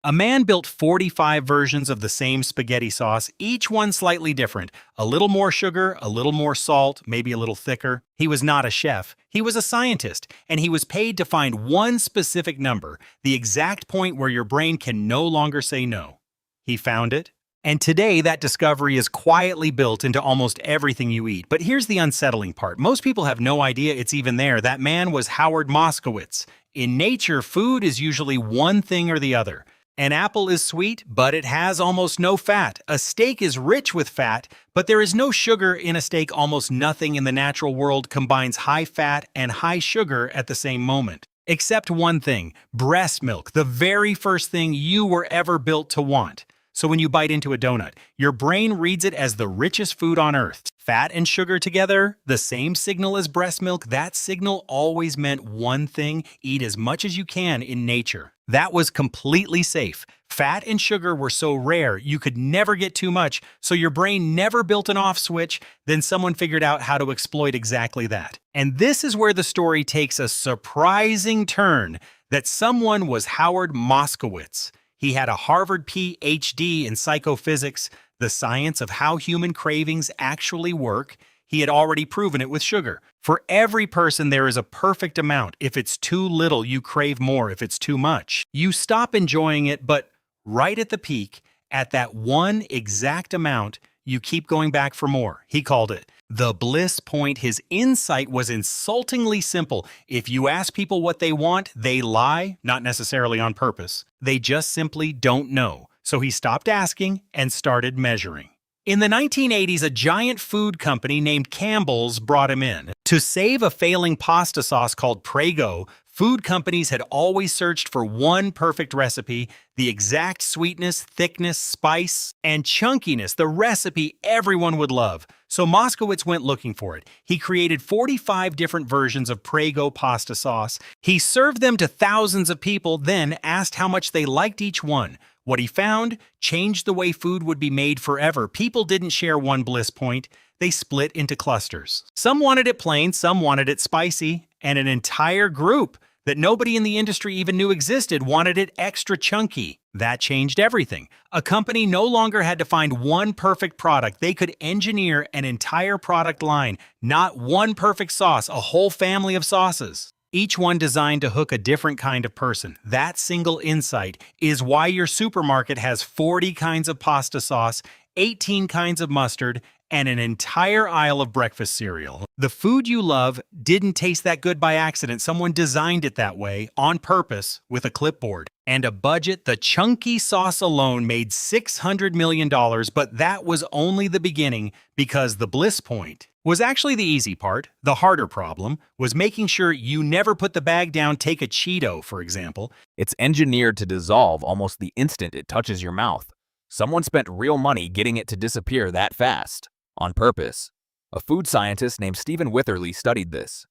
A man built 45 versions of the same spaghetti sauce, each one slightly different. A little more sugar, a little more salt, maybe a little thicker. He was not a chef, he was a scientist, and he was paid to find one specific number, the exact point where your brain can no longer say no. He found it. And today, that discovery is quietly built into almost everything you eat. But here's the unsettling part. Most people have no idea it's even there. That man was Howard Moskowitz. In nature, food is usually one thing or the other. An apple is sweet, but it has almost no fat. A steak is rich with fat, but there is no sugar in a steak. Almost nothing in the natural world combines high fat and high sugar at the same moment. Except one thing, breast milk, the very first thing you were ever built to want. So when you bite into a donut, your brain reads it as the richest food on earth. Fat and sugar together, the same signal as breast milk, that signal always meant one thing: eat as much as you can in nature. That was completely safe. Fat and sugar were so rare, you could never get too much, so your brain never built an off switch. Then someone figured out how to exploit exactly that. And this is where the story takes a surprising turn. That someone was Howard Moskowitz. He had a Harvard Ph.D. in psychophysics, the science of how human cravings actually work. He had already proven it with sugar. For every person, there is a perfect amount. If it's too little, you crave more. If it's too much, you stop enjoying it. But right at the peak, at that one exact amount, you keep going back for more. He called it the bliss point. His insight was insultingly simple. If you ask people what they want, they lie, not necessarily on purpose. They just simply don't know. So he stopped asking and started measuring. In the 1980s, a giant food company named Campbell's brought him in. To save a failing pasta sauce called Prego, food companies had always searched for one perfect recipe, the exact sweetness, thickness, spice, and chunkiness, the recipe everyone would love. So Moskowitz went looking for it. He created 45 different versions of Prego pasta sauce. He served them to thousands of people, then asked how much they liked each one. What he found changed the way food would be made forever. People didn't share one bliss point. They split into clusters. Some wanted it plain, some wanted it spicy, and an entire group that nobody in the industry even knew existed wanted it extra chunky. That changed everything. A company no longer had to find one perfect product. They could engineer an entire product line, not one perfect sauce, a whole family of sauces. Each one designed to hook a different kind of person. That single insight is why your supermarket has 40 kinds of pasta sauce, 18 kinds of mustard, and an entire aisle of breakfast cereal. The food you love didn't taste that good by accident. Someone designed it that way, on purpose, with a clipboard and a budget. The chunky sauce alone made $600 million, but that was only the beginning, because the bliss point was actually the easy part. The harder problem was making sure you never put the bag down. Take a Cheeto, for example. It's engineered to dissolve almost the instant it touches your mouth. Someone spent real money getting it to disappear that fast, on purpose. A food scientist named Stephen Witherly studied this.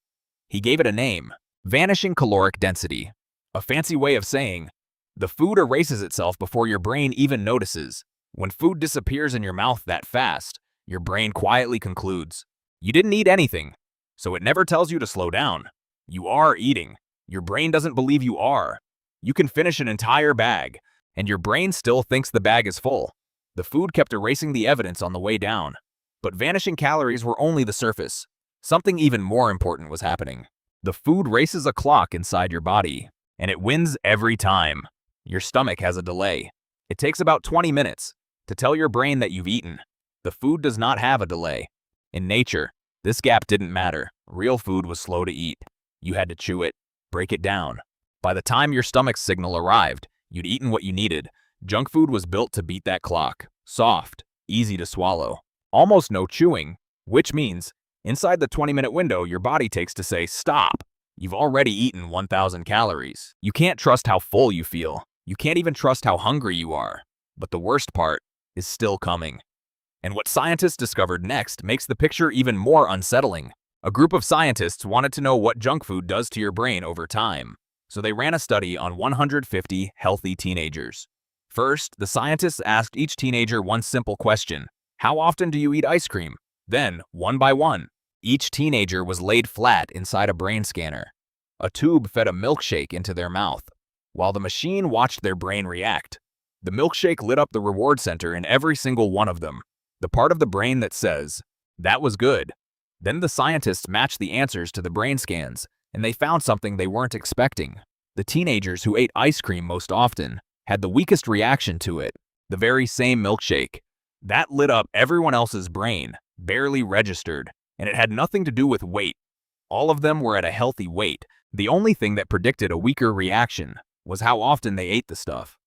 He gave it a name: vanishing caloric density. A fancy way of saying, the food erases itself before your brain even notices. When food disappears in your mouth that fast, your brain quietly concludes, you didn't eat anything, so it never tells you to slow down. You are eating. Your brain doesn't believe you are. You can finish an entire bag, and your brain still thinks the bag is full. The food kept erasing the evidence on the way down. But vanishing calories were only the surface. Something even more important was happening. The food races a clock inside your body, and it wins every time. Your stomach has a delay. It takes about 20 minutes to tell your brain that you've eaten. The food does not have a delay. In nature, this gap didn't matter. Real food was slow to eat. You had to chew it, break it down. By the time your stomach's signal arrived, you'd eaten what you needed. Junk food was built to beat that clock. Soft, easy to swallow. Almost no chewing, which means inside the 20-minute window your body takes to say, stop. You've already eaten 1,000 calories. You can't trust how full you feel. You can't even trust how hungry you are. But the worst part is still coming. And what scientists discovered next makes the picture even more unsettling. A group of scientists wanted to know what junk food does to your brain over time. So they ran a study on 150 healthy teenagers. First, the scientists asked each teenager one simple question: how often do you eat ice cream? Then, one by one, each teenager was laid flat inside a brain scanner. A tube fed a milkshake into their mouth. while the machine watched their brain react. The milkshake lit up the reward center in every single one of them, the part of the brain that says, "That was good." Then the scientists matched the answers to the brain scans, and they found something they weren't expecting. The teenagers who ate ice cream most often had the weakest reaction to it, the very same milkshake. That lit up everyone else's brain, barely registered, and it had nothing to do with weight. All of them were at a healthy weight. The only thing that predicted a weaker reaction was how often they ate the stuff.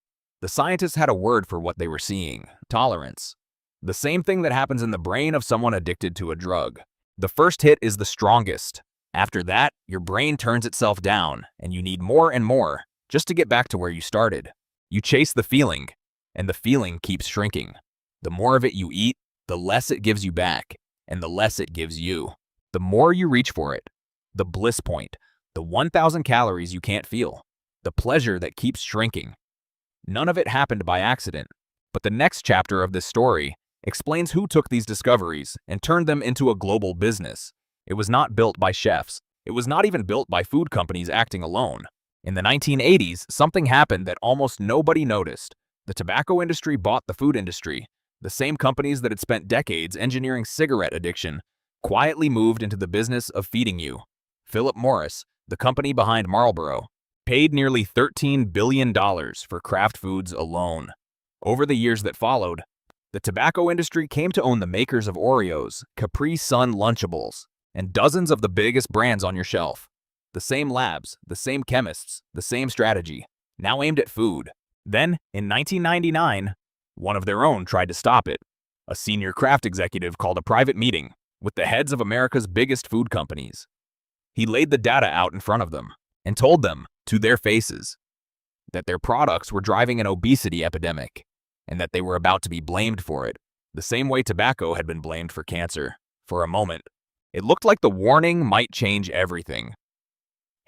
The scientists had a word for what they were seeing: tolerance. The same thing that happens in the brain of someone addicted to a drug. The first hit is the strongest. After that, your brain turns itself down, and you need more and more just to get back to where you started. You chase the feeling, and the feeling keeps shrinking. The more of it you eat, the less it gives you back, and the less it gives you. The more you reach for it. The bliss point, the 1,000 calories you can't feel, the pleasure that keeps shrinking. None of it happened by accident, but the next chapter of this story explains who took these discoveries and turned them into a global business. It was not built by chefs. It was not even built by food companies acting alone. In the 1980s, something happened that almost nobody noticed. The tobacco industry bought the food industry. The same companies that had spent decades engineering cigarette addiction quietly moved into the business of feeding you. Philip Morris, the company behind Marlboro, paid nearly $13 billion for Kraft Foods alone. Over the years that followed, the tobacco industry came to own the makers of Oreos, Capri Sun Lunchables, and dozens of the biggest brands on your shelf. The same labs, the same chemists, the same strategy, now aimed at food. Then, in 1999, one of their own tried to stop it. A senior Kraft executive called a private meeting with the heads of America's biggest food companies. He laid the data out in front of them and told them, to their faces, that their products were driving an obesity epidemic and that they were about to be blamed for it, the same way tobacco had been blamed for cancer. For a moment, it looked like the warning might change everything.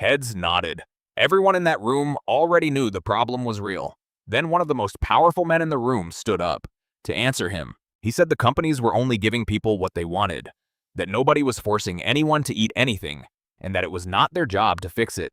Heads nodded. Everyone in that room already knew the problem was real. Then one of the most powerful men in the room stood up to answer him. He said the companies were only giving people what they wanted, that nobody was forcing anyone to eat anything, and that it was not their job to fix it.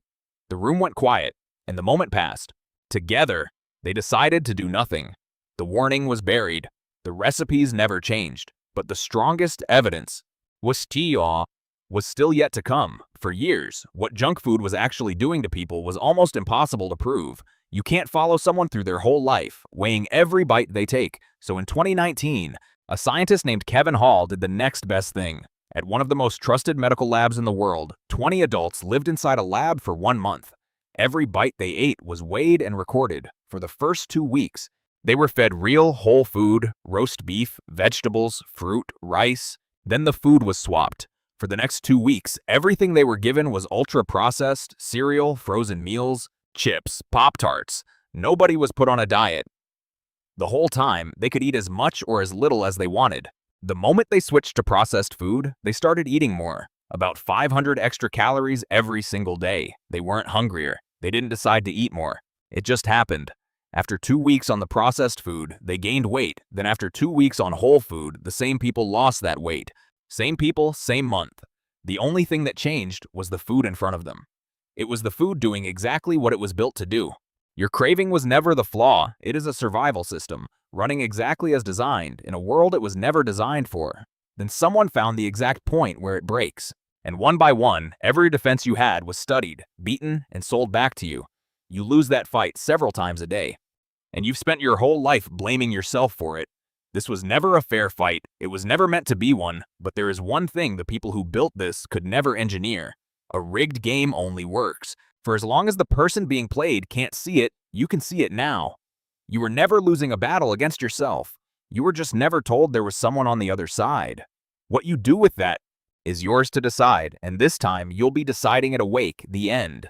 The room went quiet, and the moment passed. Together, they decided to do nothing. The warning was buried. The recipes never changed. But the strongest evidence was still yet to come. For years, what junk food was actually doing to people was almost impossible to prove. You can't follow someone through their whole life, weighing every bite they take. So in 2019, a scientist named Kevin Hall did the next best thing. At one of the most trusted medical labs in the world, 20 adults lived inside a lab for 1 month. Every bite they ate was weighed and recorded. For the first 2 weeks, they were fed real whole food, roast beef, vegetables, fruit, rice. Then the food was swapped. For the next 2 weeks, everything they were given was ultra-processed, cereal, frozen meals, chips, Pop-Tarts. Nobody was put on a diet. The whole time, they could eat as much or as little as they wanted. The moment they switched to processed food, they started eating more. About 500 extra calories every single day. They weren't hungrier. They didn't decide to eat more. It just happened. After 2 weeks on the processed food, they gained weight. Then after 2 weeks on whole food, the same people lost that weight. Same people, same month. The only thing that changed was the food in front of them. It was the food doing exactly what it was built to do. Your craving was never the flaw. It is a survival system, running exactly as designed in a world it was never designed for. Then someone found the exact point where it breaks. And one by one, every defense you had was studied, beaten, and sold back to you. You lose that fight several times a day. And you've spent your whole life blaming yourself for it. This was never a fair fight. It was never meant to be one. But there is one thing the people who built this could never engineer. A rigged game only works. For as long as the person being played can't see it, you can see it now. You were never losing a battle against yourself. You were just never told there was someone on the other side. What you do with that is yours to decide, and this time you'll be deciding it awake, the end.